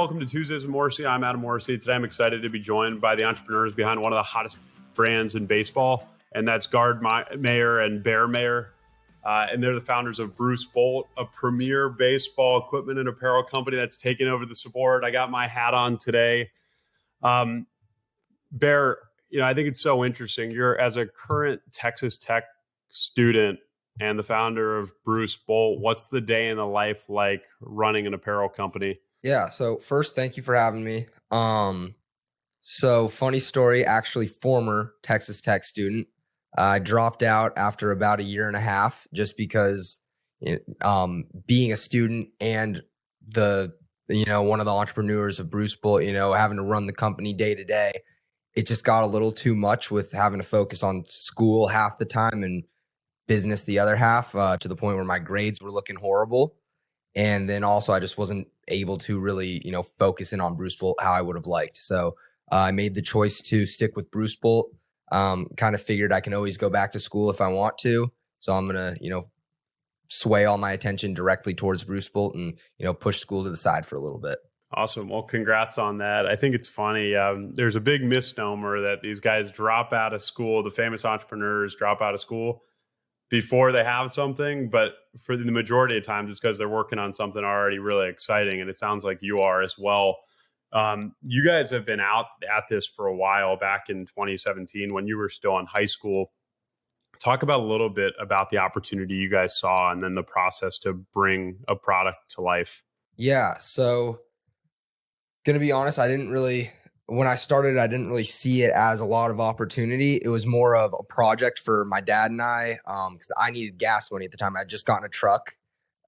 welcome to Tuesdays with Morrissey. I'm Adam Morrissey. Today I'm excited to be joined by the entrepreneurs behind one of the hottest brands in baseball, and that's Gard Mayer and Bear Mayer. And they're the founders of Bruce Bolt, a premier baseball equipment and apparel company that's taken over the sport. I got my hat on today. Bear, I think it's so interesting. You're, as a current Texas Tech student and the founder of Bruce Bolt, what's the day in the life like running an apparel company? Yeah. So first, thank you for having me. So funny story, actually former Texas Tech student. I dropped out after about a year and a half just because being a student and one of the entrepreneurs of Bruce Bolt, having to run the company day to day, it just got a little too much with having to focus on school half the time and business the other half, to the point where my grades were looking horrible. And then also I just wasn't able to really, focus in on Bruce Bolt how I would have liked. So I made the choice to stick with Bruce Bolt. Kind of figured I can always go back to school if I want to. So I'm going to, sway all my attention directly towards Bruce Bolt and, push school to the side for a little bit. Awesome. Well, congrats on that. I think it's funny. There's a big misnomer that these guys drop out of school. The famous entrepreneurs drop out of school before they have something, but for the majority of times it's because they're working on something already really exciting. And it sounds like you are as well. You guys have been out at this for a while, back in 2017 when you were still in high school. Talk about a little bit about the opportunity you guys saw and then the process to bring a product to life. Yeah. So gonna be honest, when I started, I didn't really see it as a lot of opportunity. It was more of a project for my dad and I, because I needed gas money at the time. I'd just gotten a truck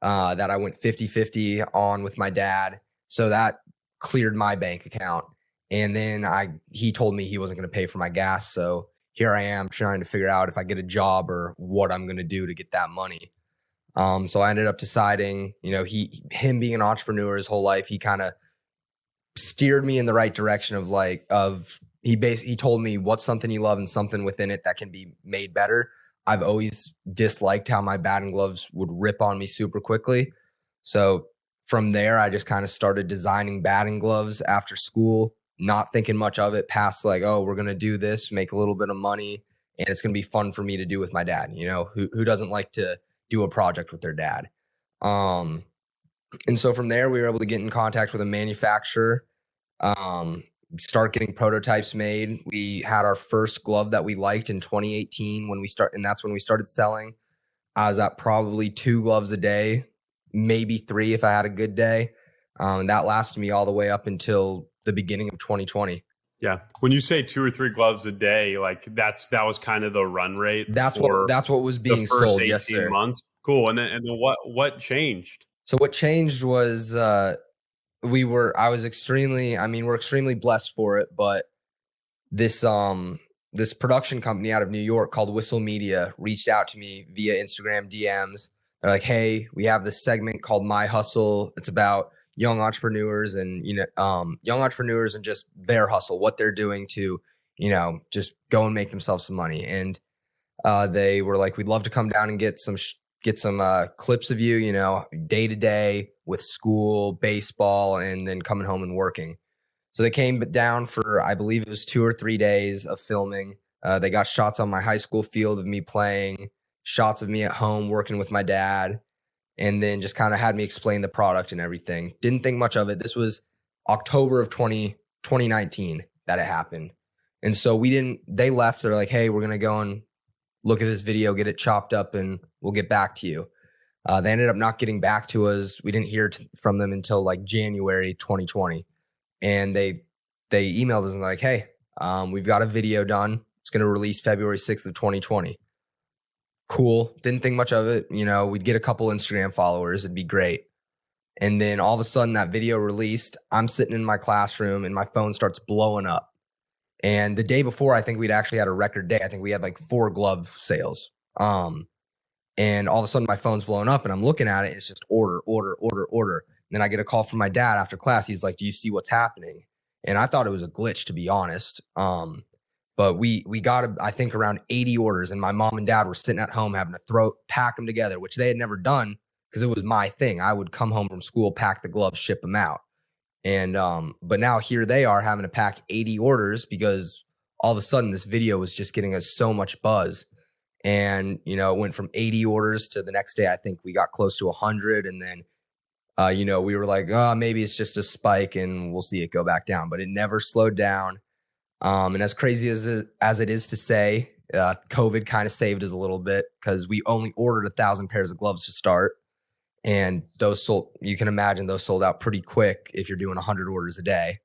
that I went 50-50 on with my dad. So that cleared my bank account. And then he told me he wasn't going to pay for my gas. So here I am trying to figure out if I get a job or what I'm going to do to get that money. So I ended up deciding, him being an entrepreneur his whole life, he kind of steered me in the right direction he told me what's something you love and something within it that can be made better. I've always disliked how my batting gloves would rip on me super quickly. So from there, I just kind of started designing batting gloves after school, not thinking much of it past we're going to do this, make a little bit of money, and it's going to be fun for me to do with my dad. Who doesn't like to do a project with their dad? And so from there, we were able to get in contact with a manufacturer, start getting prototypes made. We had our first glove that we liked in 2018 and that's when we started selling. I was at probably 2 gloves a day, maybe 3 if I had a good day. And that lasted me all the way up until the beginning of 2020. Yeah. When you say 2 or 3 gloves a day, that was kind of the run rate. That's what was being sold. Yes, sir. Months. Cool. And then what changed? So what changed was we're extremely blessed for it, but this production company out of New York called Whistle Media reached out to me via Instagram DMs. They're like, "Hey, we have this segment called My Hustle. It's about young entrepreneurs and just their hustle, what they're doing to, just go and make themselves some money." And they were like, "We'd love to come down and get some clips of you, day to day with school, baseball, and then coming home and working." So they came down for, I believe it was 2 or 3 days of filming. They got shots on my high school field of me playing, shots of me at home working with my dad, and then just kind of had me explain the product and everything. Didn't think much of it. This was October of 2019 that it happened. And so they left. They're like, "Hey, we're going to go and look at this video, get it chopped up, and we'll get back to you." They ended up not getting back to us. We didn't hear from them until January 2020. And they emailed us and like, "Hey, we've got a video done. It's going to release February 6th of 2020. Cool. Didn't think much of it. We'd get a couple Instagram followers. It'd be great. And then all of a sudden that video released. I'm sitting in my classroom and my phone starts blowing up. And the day before, I think we'd actually had a record day. I think we had 4 glove sales. And all of a sudden my phone's blowing up and I'm looking at it. It's just order. And then I get a call from my dad after class. He's like, "Do you see what's happening?" And I thought it was a glitch, to be honest. But we got, I think, around 80 orders, and my mom and dad were sitting at home having to pack them together, which they had never done because it was my thing. I would come home from school, pack the gloves, ship them out. And but now here they are having to pack 80 orders because all of a sudden this video was just getting us so much buzz. And, you know, it went from 80 orders to the next day, I think we got close to 100. And then, you know, we were like, oh, maybe it's just a spike and we'll see it go back down. But it never slowed down. And as crazy as it is to say, COVID kind of saved us a little bit because we only ordered 1,000 pairs of gloves to start. And those sold, you can imagine those sold out pretty quick if you're doing 100 orders a day.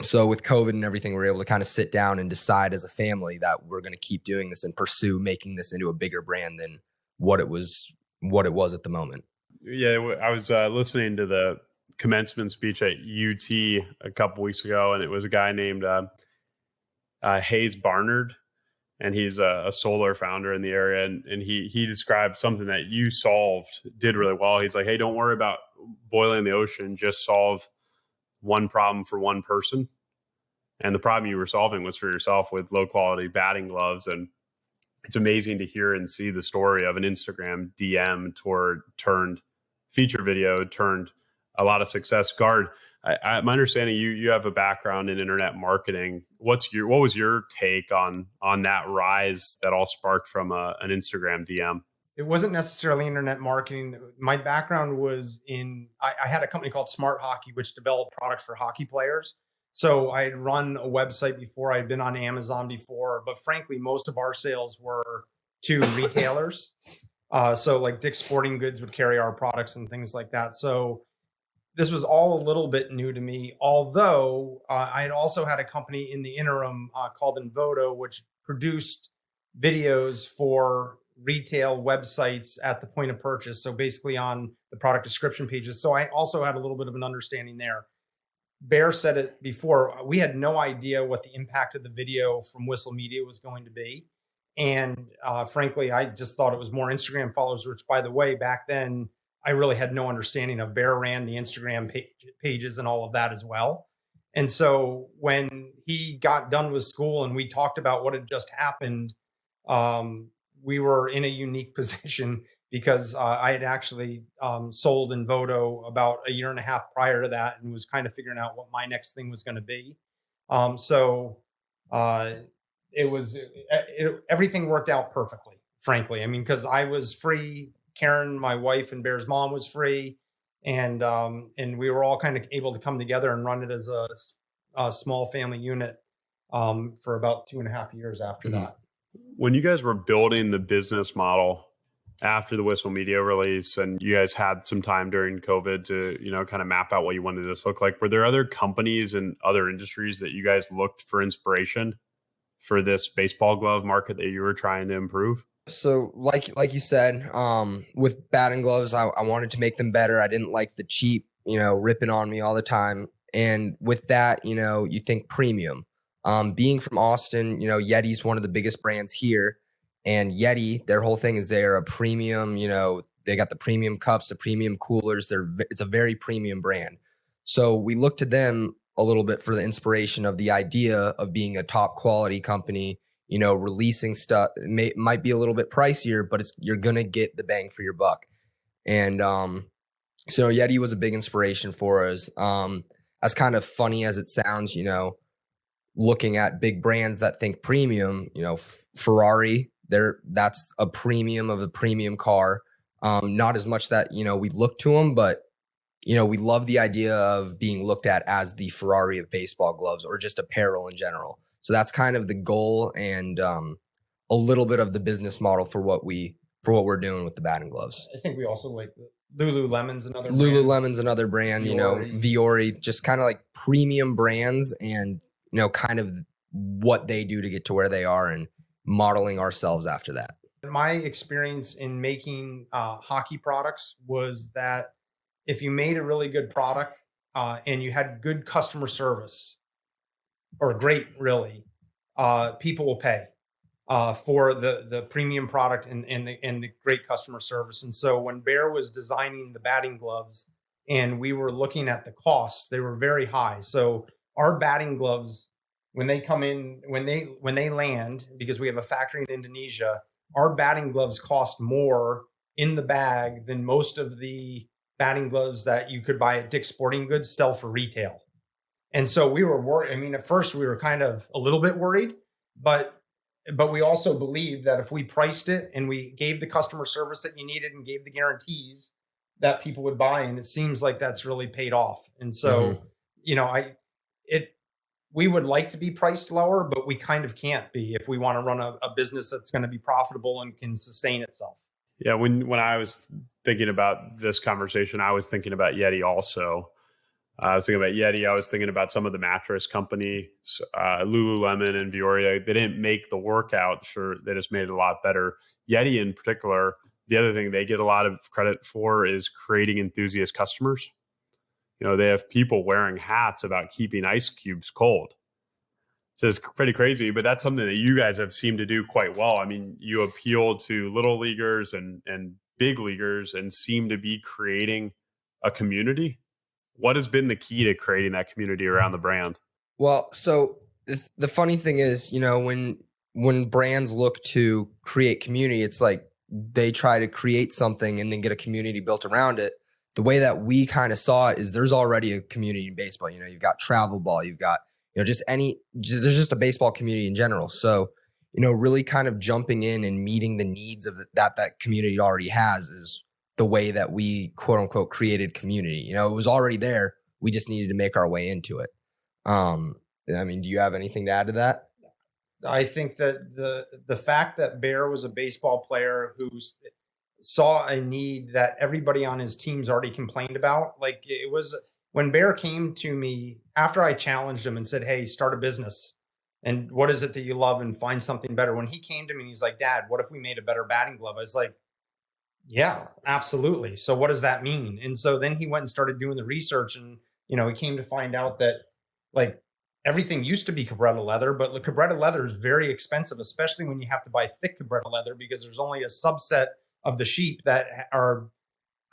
So with COVID and everything, we're able to kind of sit down and decide as a family that we're going to keep doing this and pursue making this into a bigger brand than what it was at the moment. Yeah, I was listening to the commencement speech at UT a couple weeks ago, and it was a guy named Hayes Barnard, and he's a solar founder in the area, and he described something that you did really well. He's like, hey, don't worry about boiling the ocean, just solve one problem for one person. And the problem you were solving was for yourself with low quality batting gloves. And it's amazing to hear and see the story of an Instagram DM turned feature video, turned a lot of success. Gard, my understanding, you have a background in internet marketing. What was your take on that rise that all sparked from an Instagram DM? It wasn't necessarily internet marketing. My background was I had a company called Smart Hockey, which developed products for hockey players. So I had run a website before. I'd been on Amazon before, but frankly, most of our sales were to retailers. So like Dick's Sporting Goods would carry our products and things like that. So this was all a little bit new to me, although I had also had a company in the interim called Invoto, which produced videos for retail websites at the point of purchase. So basically on the product description pages. So I also had a little bit of an understanding there. Bear said it before. We had no idea what the impact of the video from Whistle Media was going to be. And frankly, I just thought it was more Instagram followers, which, by the way, back then, I really had no understanding of. Bear ran the Instagram pages and all of that as well. And so when he got done with school and we talked about what had just happened, we were in a unique position because I had actually sold Invoto about a year and a half prior to that and was kind of figuring out what my next thing was going to be. Everything worked out perfectly, frankly. I mean, because I was free. Karen, my wife, and Bear's mom was free. And we were all kind of able to come together and run it as a small family unit for about 2.5 years after that. When you guys were building the business model after the Whistle Media release, and you guys had some time during COVID to, kind of map out what you wanted this to look like, were there other companies and other industries that you guys looked for inspiration for this baseball glove market that you were trying to improve? So like you said, with batting gloves, I wanted to make them better. I didn't like the cheap, ripping on me all the time. And with that, you think premium. Being from Austin, Yeti's one of the biggest brands here. And Yeti, their whole thing is they're a premium, they got the premium cups, the premium coolers. It's a very premium brand. So we look to them a little bit for the inspiration of the idea of being a top quality company, releasing stuff. It might be a little bit pricier, but you're going to get the bang for your buck. And so Yeti was a big inspiration for us. As kind of funny as it sounds, looking at big brands that think premium, Ferrari, that's a premium of a premium car. Not as much that, we look to them, but, we love the idea of being looked at as the Ferrari of baseball gloves or just apparel in general. So that's kind of the goal and a little bit of the business model for what we're doing with the batting gloves. I think we also like Lululemon's another brand. Viore, just kind of like premium brands and, kind of what they do to get to where they are and modeling ourselves after that. My experience in making hockey products was that if you made a really good product and you had good customer service, or great, really, people will pay for the premium product and the great customer service. And so when Bear was designing the batting gloves and we were looking at the costs, they were very high. So our batting gloves, when they come in, when they land, because we have a factory in Indonesia, our batting gloves cost more in the bag than most of the batting gloves that you could buy at Dick's Sporting Goods sell for retail. And so we were worried. I mean, at first we were kind of a little bit worried, but we also believed that if we priced it and we gave the customer service that you needed and gave the guarantees, that people would buy. And it seems like that's really paid off. And so, you know, we would like to be priced lower, but we kind of can't be if we want to run a business that's going to be profitable and can sustain itself. Yeah. When I was thinking about this conversation, I was thinking about Yeti also. I was thinking about Yeti. I was thinking about some of the mattress companies, Lululemon and Vuoria. They didn't make the workout. Sure, they just made it a lot better. Yeti in particular, the other thing they get a lot of credit for is creating enthusiast customers. You know, they have people wearing hats about keeping ice cubes cold. So it's pretty crazy, but that's something that you guys have seemed to do quite well. I mean, you appeal to little leaguers and big leaguers and seem to be creating a community. What has been the key to creating that community around the brand? Well, so the funny thing is, you know, when brands look to create community, it's like they try to create something and then get a community built around it. The way that we kind of saw it is there's already a community in baseball. You know, you've got travel ball, you've got, you know, there's just a baseball community in general. So, you know, really kind of jumping in and meeting the needs of that community already has is the way that we quote unquote created community. You know, it was already there. We just needed to make our way into it. I mean, do you have anything to add to that? I think that the fact that Bear was a baseball player who saw a need that everybody on his teams already complained about. Like, it was when Bear came to me after I challenged him and said, "Hey, start a business. And what is it that you love and find something better?" When he came to me and he's like, "Dad, what if we made a better batting glove?" I was like, "Yeah, absolutely. So what does that mean?" And so then he went and started doing the research, and, you know, he came to find out that, like, everything used to be Cabretta leather, but the Cabretta leather is very expensive, especially when you have to buy thick Cabretta leather, because there's only a subset of the sheep that are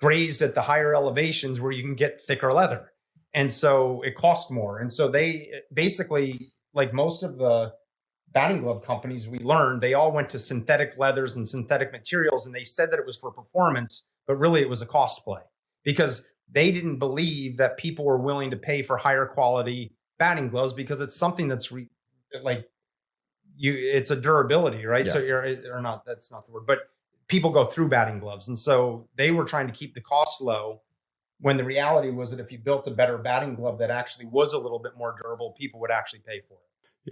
grazed at the higher elevations where you can get thicker leather. And so it costs more. And so they basically, like most of the batting glove companies, we learned they all went to synthetic leathers and synthetic materials, and they said that it was for performance, but really it was a cost play because they didn't believe that people were willing to pay for higher quality batting gloves because it's something that's it's a durability, right? Yeah. So that's not the word, but people go through batting gloves. And so they were trying to keep the costs low when the reality was that if you built a better batting glove that actually was a little bit more durable, people would actually pay for it.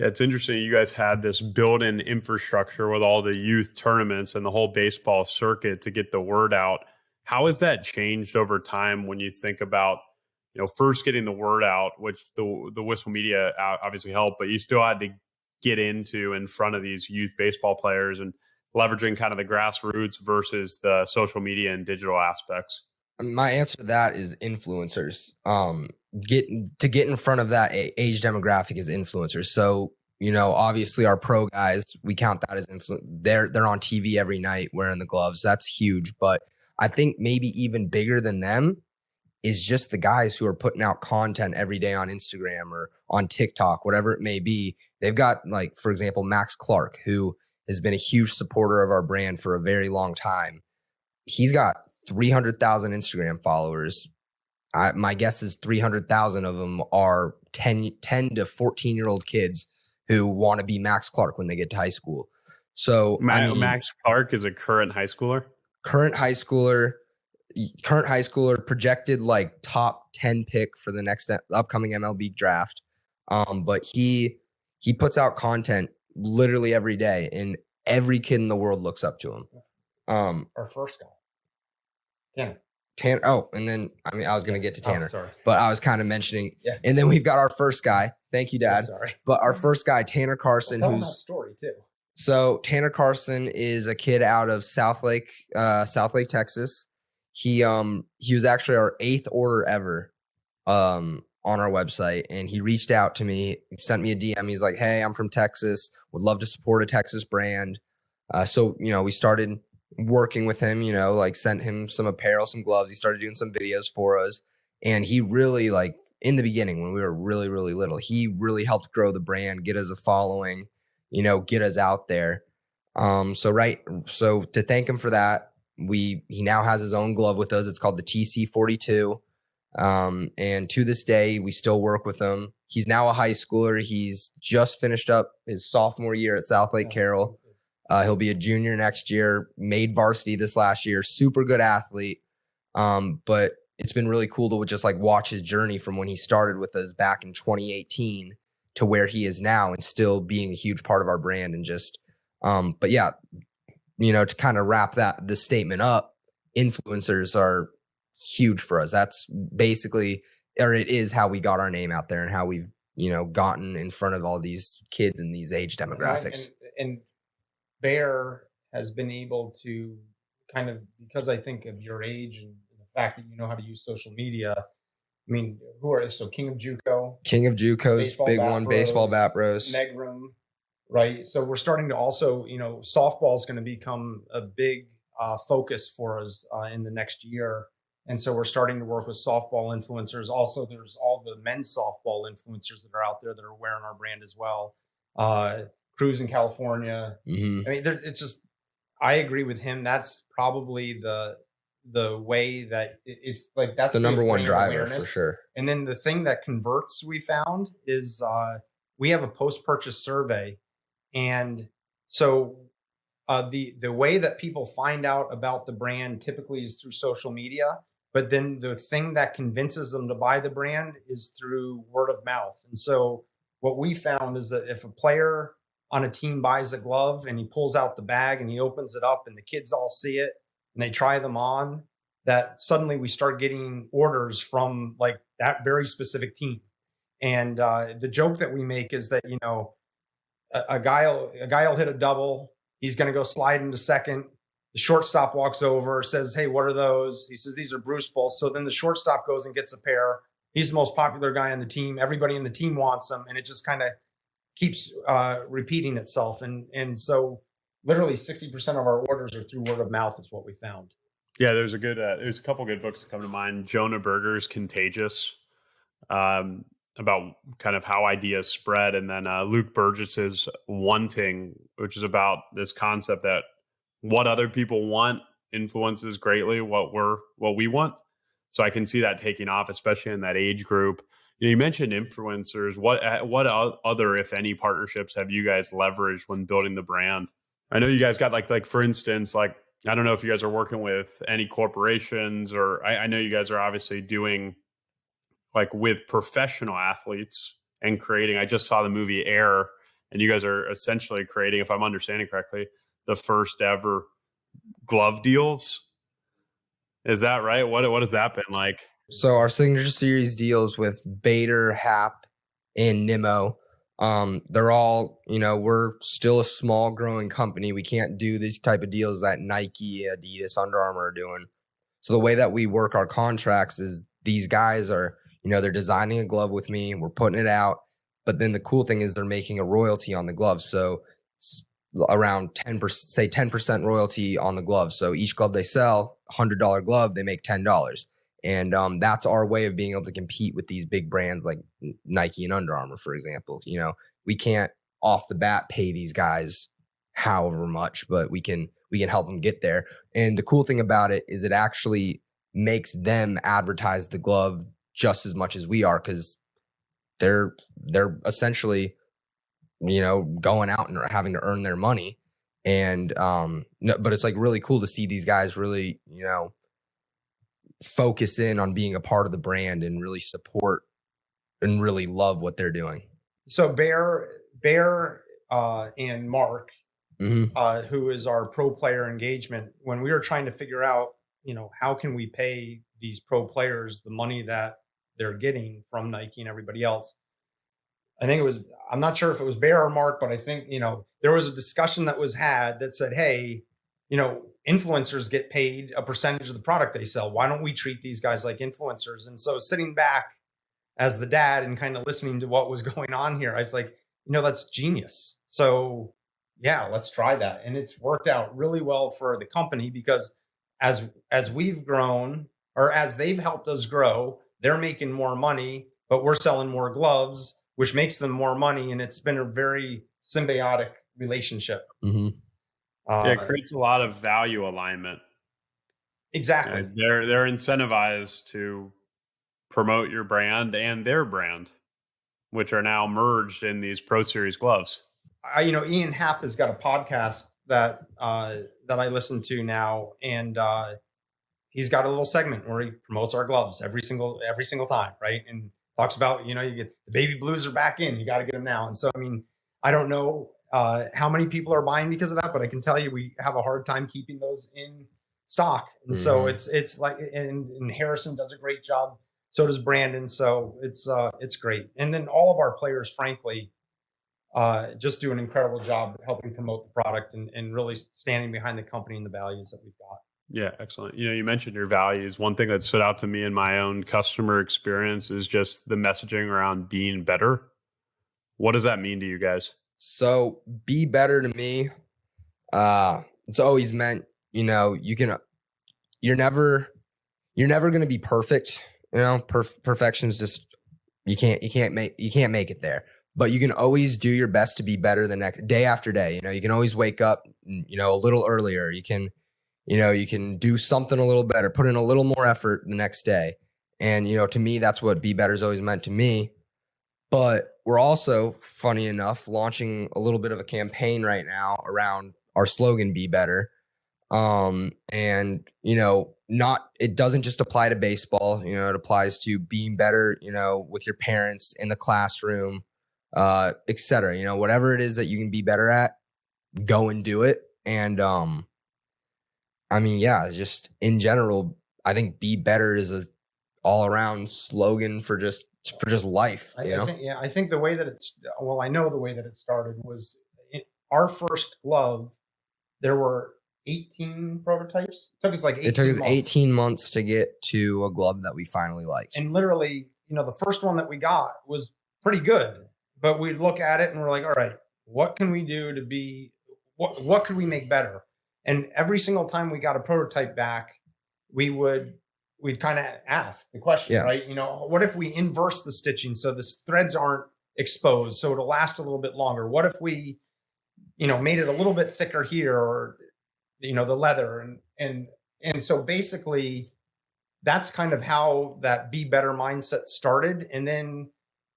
Yeah, it's interesting. You guys had this built-in infrastructure with all the youth tournaments and the whole baseball circuit to get the word out. How has that changed over time when you think about, you know, first getting the word out, which the Whistle Media obviously helped, but you still had to get in front of these youth baseball players and leveraging kind of the grassroots versus the social media and digital aspects? My answer to that is influencers. Get in front of that age demographic is influencers. So, you know, obviously our pro guys, we count that as they're on TV every night wearing the gloves. That's huge. But I think maybe even bigger than them is just the guys who are putting out content every day on Instagram or on TikTok, whatever it may be. They've got, like, for example, Max Clark, who has been a huge supporter of our brand for a very long time. He's got 300,000 Instagram followers. My guess is 300,000 of them are 10 to 14-year-old kids who want to be Max Clark when they get to high school. So Max Clark is a current high schooler? Current high schooler, projected like top 10 pick for the next upcoming MLB draft. But he puts out content literally every day, and every kid in the world looks up to him. Our first guy. Yeah. Tanner. Oh, and then I was going to get to Tanner, sorry. but I was kind of mentioning. Yeah. And then we've got our first guy. Thank you, Dad. Yeah, sorry. But our first guy, Tanner Carson, tell that story too. So Tanner Carson is a kid out of Southlake, Texas. He was actually our 8th order ever on our website, and he reached out to me, sent me a DM. He's like, "Hey, I'm from Texas. Would love to support a Texas brand." So, you know, we started working with him, you know, like sent him some apparel, some gloves. He started doing some videos for us. And he really, like, in the beginning when we were really, really little, he really helped grow the brand, get us a following, you know, get us out there. So to thank him for that, he now has his own glove with us. It's called the TC42. And to this day, we still work with him. He's now a high schooler. He's just finished up his sophomore year at South Lake Carroll. He'll be a junior next year, made varsity this last year, super good athlete. But it's been really cool to just like watch his journey from when he started with us back in 2018 to where he is now and still being a huge part of our brand. And just, but yeah, to kind of wrap this statement up, influencers are huge for us. That's basically, or it is how we got our name out there and how we've, gotten in front of all these kids in these age demographics. And Bear has been able to kind of, because I think of your age and the fact that you know how to use social media. I mean, King of JUCO? King of JUCO's big one, baseball bat bros. Meg Room, right? So we're starting to also, softball is going to become a big focus for us in the next year. And so we're starting to work with softball influencers. Also, there's all the men's softball influencers that are out there that are wearing our brand as well. Cruz in California. Mm-hmm. I mean, it's just, I agree with him. That's probably the way that it's like, that's the number one driver for sure. And then the thing that converts, we found, is we have a post-purchase survey. And so the way that people find out about the brand typically is through social media. But then the thing that convinces them to buy the brand is through word of mouth. And so what we found is that if a player on a team buys a glove and he pulls out the bag and he opens it up and the kids all see it and they try them on, that suddenly we start getting orders from like that very specific team. And the joke that we make is that, a guy will hit a double. He's going to go slide into second. The shortstop walks over, says, "Hey, what are those?" He says, "These are Bruce Pulse." So then the shortstop goes and gets a pair. He's the most popular guy on the team. Everybody in the team wants them. And it just kind of keeps repeating itself. And so literally 60% of our orders are through word of mouth is what we found. Yeah, there's a couple good books that come to mind. Jonah Berger's Contagious, about kind of how ideas spread. And then Luke Burgess's Wanting, which is about this concept that what other people want influences greatly what we want. So I can see that taking off, especially in that age group. You mentioned influencers. What other, if any, partnerships have you guys leveraged when building the brand? I know you guys got like for instance, like, I don't know if you guys are working with any corporations, or I know you guys are obviously doing like with professional athletes and creating. I just saw the movie Air, and you guys are essentially creating, if I'm understanding correctly, the first ever glove deals. Is that right? What has that been like? So our signature series deals with Bader, Hap, and Nimmo. They're all, we're still a small growing company. We can't do these type of deals that Nike, Adidas, Under Armour are doing. So the way that we work our contracts is these guys are, they're designing a glove with me. We're putting it out. But then the cool thing is they're making a royalty on the glove. So around 10%, say 10% royalty on the glove. So each glove they sell, $100 glove, they make $10. And that's our way of being able to compete with these big brands like Nike and Under Armour, for example. We can't off the bat pay these guys however much, but we can help them get there. And the cool thing about it is it actually makes them advertise the glove just as much as we are, because they're essentially, going out and having to earn their money. And but it's like really cool to see these guys really, focus in on being a part of the brand and really support and really love what they're doing. So Bear and Mark, Mm-hmm. who is our pro player engagement, when we were trying to figure out, how can we pay these pro players the money that they're getting from Nike and everybody else? I'm not sure if it was Bear or Mark, but I think, there was a discussion that was had that said, hey, influencers get paid a percentage of the product they sell. Why don't we treat these guys like influencers? And so sitting back as the dad and kind of listening to what was going on here, I was like, that's genius. So yeah, let's try that. And it's worked out really well for the company, because as we've grown, or as they've helped us grow, they're making more money, but we're selling more gloves, which makes them more money. And it's been a very symbiotic relationship. Mm-hmm. It creates a lot of value alignment. Exactly. They're incentivized to promote your brand and their brand, which are now merged in these Pro Series gloves. Ian Happ has got a podcast that I listen to now, and he's got a little segment where he promotes our gloves every single time, right? And talks about, you get the baby blues are back in, you got to get them now. And so, I mean, I don't know how many people are buying because of that, but I can tell you we have a hard time keeping those in stock. And so it's like, and Harrison does a great job. So does Brandon. So it's great. And then all of our players, frankly, just do an incredible job helping promote the product and really standing behind the company and the values that we've got. Yeah, excellent. You mentioned your values. One thing that stood out to me in my own customer experience is just the messaging around being better. What does that mean to you guys? So be better to me. It's always meant, you're never going to be perfect. Perfection's just, you can't make it there, but you can always do your best to be better the next day after day. You can always wake up, a little earlier. You can do something a little better, put in a little more effort the next day. And, to me, that's what be better is always meant to me. But we're also, funny enough, launching a little bit of a campaign right now around our slogan, Be Better. It doesn't just apply to baseball, it applies to being better, with your parents in the classroom, et cetera, whatever it is that you can be better at, go and do it. And, just in general, I think be better is a all around slogan for just life. I think the way that I know the way that it started was our first glove. There were 18 prototypes. It took us 18 months to get to a glove that we finally liked. And literally, the first one that we got was pretty good, but we'd look at it and we're like, all right, what can we do to be, what could we make better? And every single time we got a prototype back, we'd kind of ask the question, right? What if we inverse the stitching so the threads aren't exposed, so it'll last a little bit longer? What if we, made it a little bit thicker here, or, the leather, and so basically that's kind of how that be better mindset started. And then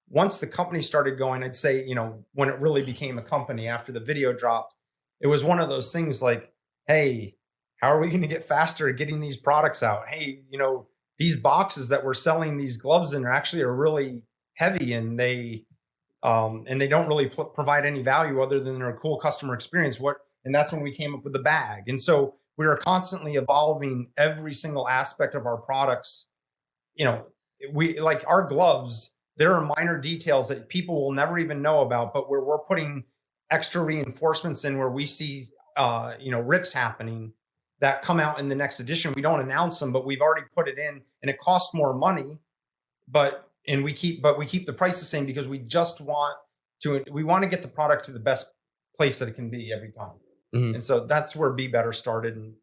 once the company started going, I'd say, when it really became a company after the video dropped, it was one of those things like, hey, how are we going to get faster at getting these products out? Hey, these boxes that we're selling these gloves in are really heavy, and they don't really provide any value other than their cool customer experience. And that's when we came up with the bag. And so we are constantly evolving every single aspect of our products. We like our gloves. There are minor details that people will never even know about, but where we're putting extra reinforcements in where we see, rips happening that come out in the next edition. We don't announce them, but we've already put it in, and it costs more money, but we keep the price the same because we want to get the product to the best place that it can be every time. Mm-hmm. And so that's where Be Better started. And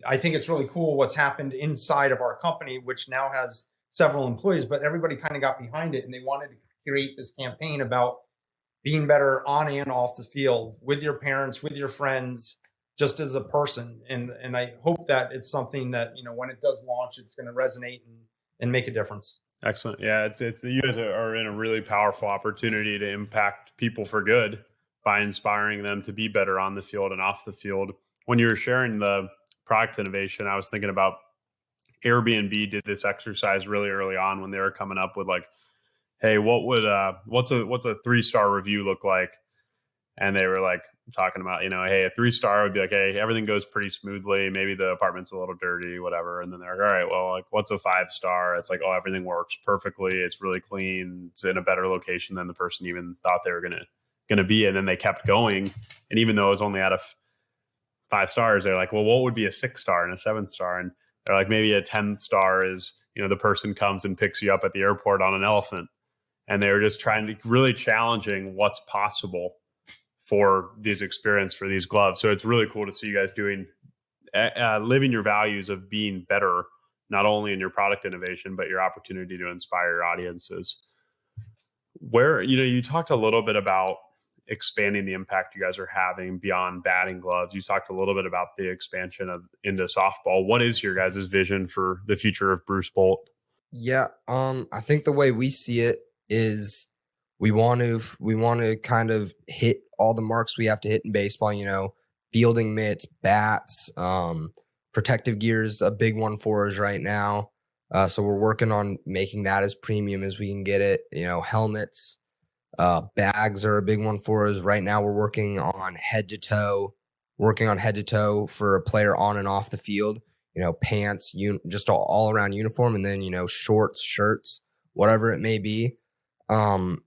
I think it's really cool what's happened inside of our company, which now has several employees, but everybody kind of got behind it, and they wanted to create this campaign about being better on and off the field with your parents, with your friends, just as a person. And I hope that it's something that, when it does launch, it's going to resonate and make a difference. Excellent. Yeah. It's you guys are in a really powerful opportunity to impact people for good by inspiring them to be better on the field and off the field. When you were sharing the product innovation, I was thinking about Airbnb did this exercise really early on when they were coming up with like, hey, what's a 3-star review look like? And they were like talking about, hey, a 3-star would be like, hey, everything goes pretty smoothly. Maybe the apartment's a little dirty, whatever. And then they're like, all right, well, like, what's a 5-star? It's like, oh, everything works perfectly. It's really clean. It's in a better location than the person even thought they were gonna be. And then they kept going. And even though it was only out of 5 stars, they're like, well, what would be a 6-star and a 7-star? And they're like, maybe a 10-star is, the person comes and picks you up at the airport on an elephant. And they were just really challenging what's possible for these experience for these gloves. So it's really cool to see you guys doing, living your values of being better, not only in your product innovation, but your opportunity to inspire your audiences. Where, you talked a little bit about expanding the impact you guys are having beyond batting gloves. You talked a little bit about the expansion into softball. What is your guys' vision for the future of Bruce Bolt? Yeah, I think the way we see it is we want to kind of hit all the marks we have to hit in baseball, fielding mitts, bats, protective gear is a big one for us right now. So we're working on making that as premium as we can get it. Helmets, bags are a big one for us. Right now we're working on head to toe for a player on and off the field. Pants, just all around uniform, and then, shorts, shirts, whatever it may be. And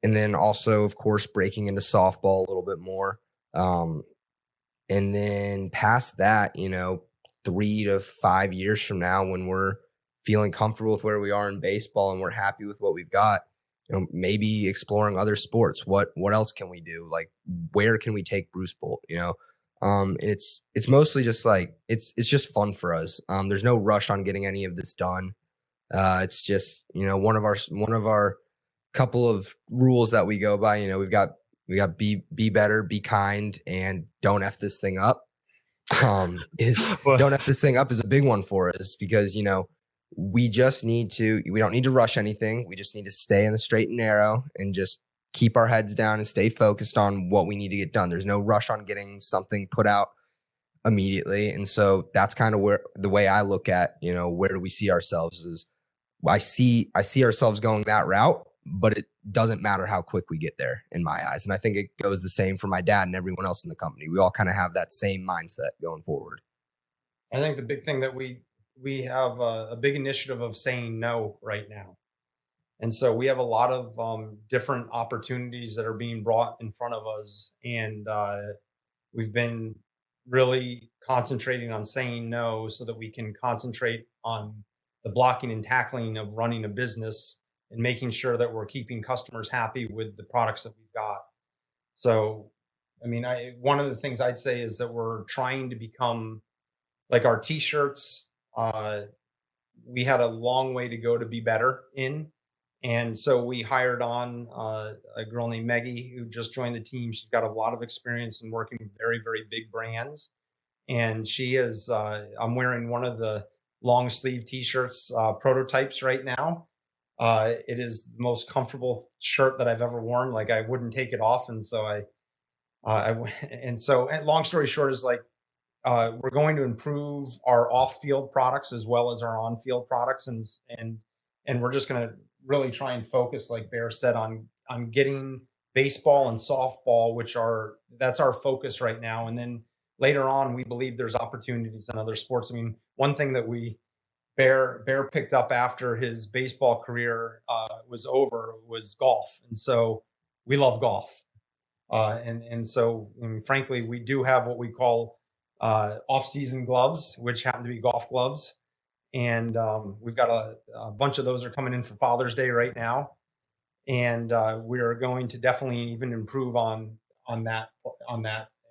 then also, of course, breaking into softball a little bit more. And then past that, 3 to 5 years from now, when we're feeling comfortable with where we are in baseball and we're happy with what we've got, maybe exploring other sports. What else can we do? Like, where can we take Bruce Bolt? And it's mostly just like it's just fun for us. There's no rush on getting any of this done. It's just one of our couple of rules that we go by. We got be better, be kind, and don't F this thing up. Don't F this thing up is a big one for us, because we don't need to rush anything. We just need to stay in the straight and narrow and just keep our heads down and stay focused on what we need to get done. There's no rush on getting something put out immediately. And so that's kind of where the way I look at, where do we see ourselves is I see ourselves going that route, but it doesn't matter how quick we get there in my eyes. And I think it goes the same for my dad and everyone else in the company. We all kind of have that same mindset going forward. I think the big thing that we have a big initiative of saying no right now. And so we have a lot of different opportunities that are being brought in front of us. And we've been really concentrating on saying no so that we can concentrate on the blocking and tackling of running a business and making sure that we're keeping customers happy with the products that we've got. So, one of the things I'd say is that we're trying to become like our t-shirts. We had a long way to go to be better in. And so we hired on a girl named Maggie, who just joined the team. She's got a lot of experience in working with very, very big brands. And she is, I'm wearing one of the long sleeve t-shirts prototypes right now. It is the most comfortable shirt that I've ever worn. Like, I wouldn't take it off. And so and long story short is like, we're going to improve our off-field products as well as our on-field products. And we're just going to really try and focus, like Bear said, on getting baseball and softball, that's our focus right now. And then later on, we believe there's opportunities in other sports. One thing that Bear picked up after his baseball career was over was golf. And so we love golf. So frankly, we do have what we call off-season gloves, which happen to be golf gloves. And we've got a bunch of those are coming in for Father's Day right now. And we are going to definitely even improve on that. And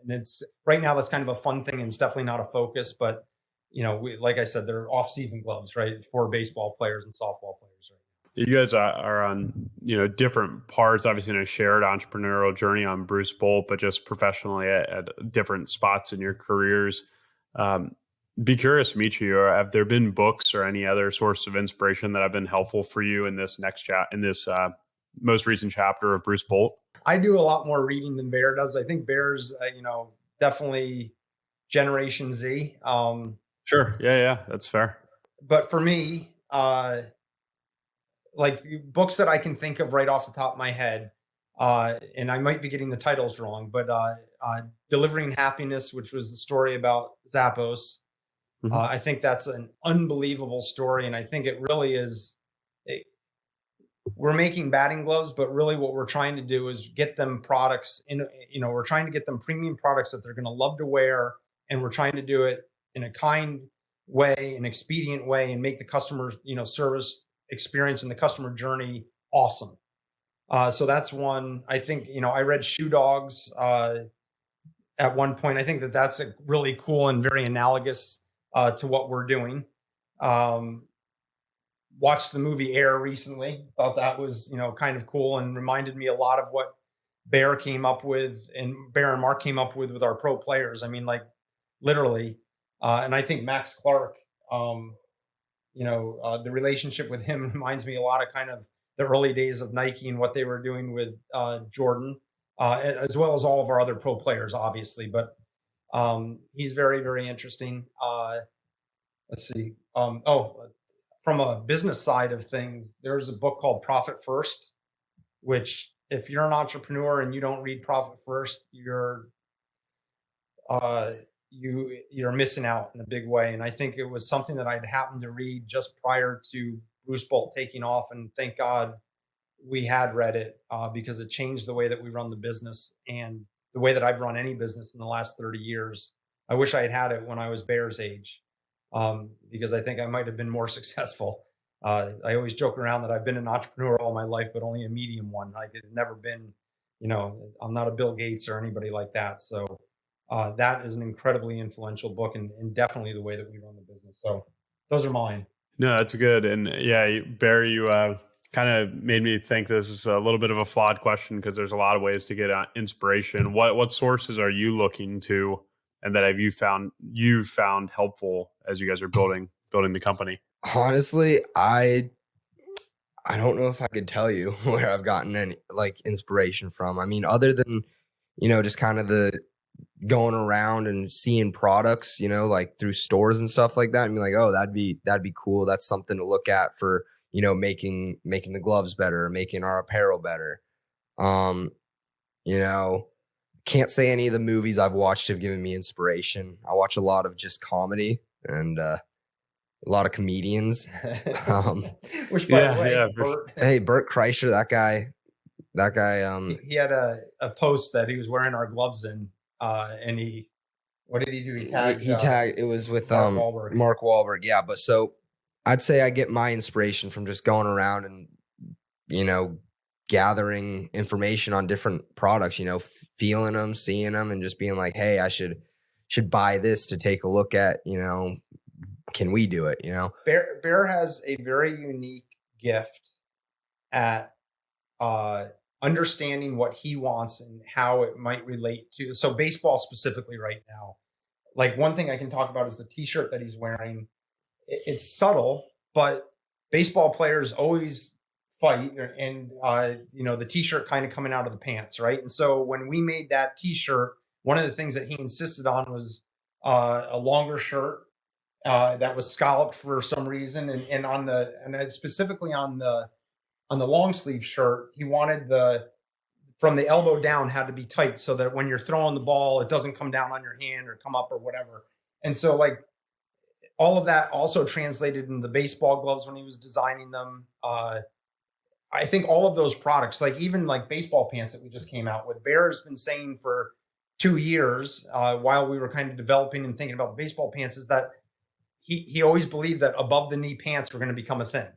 it's right now, that's kind of a fun thing, and it's definitely not a focus, but like I said, they're off-season gloves, right, for baseball players and softball players. Right? You guys are on, different parts, obviously in a shared entrepreneurial journey on Bruce Bolt, but just professionally at different spots in your careers. Be curious to meet you. Have there been books or any other source of inspiration that have been helpful for you in this most recent chapter of Bruce Bolt? I do a lot more reading than Bear does. I think Bear's, definitely Generation Z. Sure. Yeah, that's fair. But for me, like books that I can think of right off the top of my head, and I might be getting the titles wrong, but Delivering Happiness, which was the story about Zappos. Mm-hmm. I think that's an unbelievable story. And I think it really is. We're making batting gloves, but really what we're trying to do is get them products we're trying to get them premium products that they're going to love to wear. And we're trying to do it in a kind way, an expedient way, and make the customer, service experience and the customer journey awesome. So that's one. I think, I read Shoe Dogs at one point. I think that's a really cool and very analogous to what we're doing. Watched the movie Air recently. Thought that was, kind of cool, and reminded me a lot of what Bear came up with, and Bear and Mark came up with our pro players. I mean, like literally. And I think Max Clark, the relationship with him reminds me a lot of kind of the early days of Nike and what they were doing with Jordan, as well as all of our other pro players, obviously. But he's very, very interesting. Let's see. From a business side of things, there's a book called Profit First, which if you're an entrepreneur and you don't read Profit First, you're missing out in a big way. And I think it was something that I'd happened to read just prior to Bruce Bolt taking off. And thank God we had read it because it changed the way that we run the business and the way that I've run any business in the last 30 years. I wish I had it when I was Bear's age because I think I might have been more successful. I always joke around that I've been an entrepreneur all my life, but only a medium one. Like it's never been, I'm not a Bill Gates or anybody like that. So that is an incredibly influential book and definitely the way that we run the business. So those are mine. No, that's good. And yeah, Barry, you kind of made me think this is a little bit of a flawed question because there's a lot of ways to get inspiration. What sources are you looking to, and that have you've found helpful as you guys are building the company? Honestly, I don't know if I could tell you where I've gotten any like inspiration from. I mean, other than, just kind of the going around and seeing products, like through stores and stuff like that, and be like, oh, that'd be cool. That's something to look at for, making the gloves better, making our apparel better. Can't say any of the movies I've watched have given me inspiration. I watch a lot of just comedy and a lot of comedians. Which, by the way, hey, Bert Kreischer, that guy. He had a post that he was wearing our gloves in, and what did he do? He tagged. It was with Mark Wahlberg. Yeah, but so I'd say I get my inspiration from just going around and gathering information on different products. Feeling them, seeing them, and just being like, hey, I should buy this to take a look at. Can we do it? Bear has a very unique gift at understanding what he wants and how it might relate to. So baseball specifically right now, like one thing I can talk about is the t-shirt that he's wearing. It's subtle, but baseball players always fight and, the t-shirt kind of coming out of the pants. Right. And so when we made that t-shirt, one of the things that he insisted on was a longer shirt that was scalloped for some reason. And specifically on the long sleeve shirt, he wanted from the elbow down had to be tight so that when you're throwing the ball, it doesn't come down on your hand or come up or whatever. And so like all of that also translated into the baseball gloves when he was designing them. I think all of those products, like even like baseball pants that we just came out with, Bear has been saying for 2 years while we were kind of developing and thinking about the baseball pants is that he always believed that above the knee pants were going to become a thing.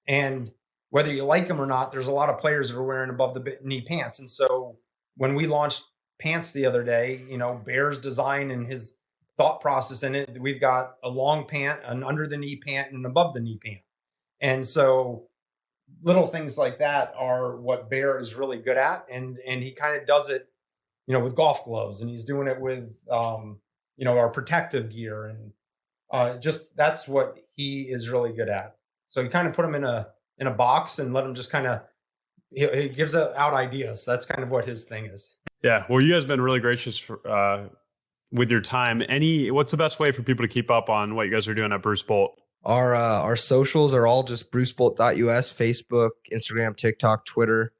And whether you like them or not, there's a lot of players that are wearing above the knee pants. And so when we launched pants the other day, Bear's design and his thought process in it, we've got a long pant, an under the knee pant, and an above the knee pant. And so little things like that are what Bear is really good at. And he kind of does it, with golf gloves, and he's doing it with, our protective gear. And just that's what he is really good at. So you kind of put him in a box and let him just kind of, he gives out ideas. That's kind of what his thing is. Yeah. Well, you guys have been really gracious with your time. What's the best way for people to keep up on what you guys are doing at Bruce Bolt? Our socials are all just brucebolt.us, Facebook, Instagram, TikTok, Twitter,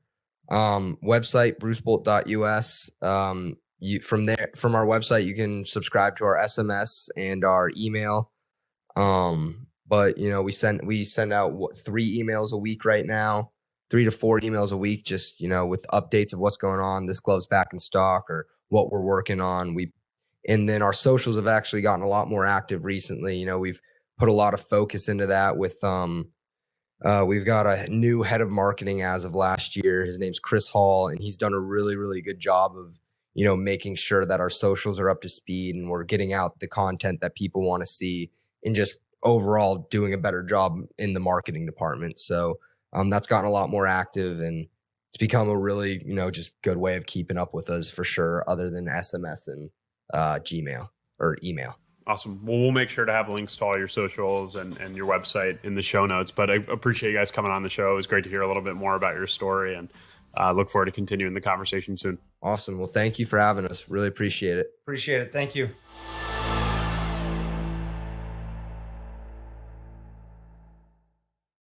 website, brucebolt.us. From our website, you can subscribe to our SMS and our email. But we send out 3 emails a week right now, 3 to 4 emails a week, just, with updates of what's going on. This glove's back in stock or what we're working on. And then our socials have actually gotten a lot more active recently. We've put a lot of focus into that with, we've got a new head of marketing as of last year. His name's Chris Hall, and he's done a really, really good job of, making sure that our socials are up to speed and we're getting out the content that people want to see and just overall doing a better job in the marketing department. So that's gotten a lot more active, and it's become a really, just good way of keeping up with us for sure, other than SMS and Gmail or email. Awesome. Well, we'll make sure to have links to all your socials and your website in the show notes. But I appreciate you guys coming on the show. It was great to hear a little bit more about your story, and look forward to continuing the conversation soon. Awesome. Well, thank you for having us. Really appreciate it. Appreciate it. Thank you.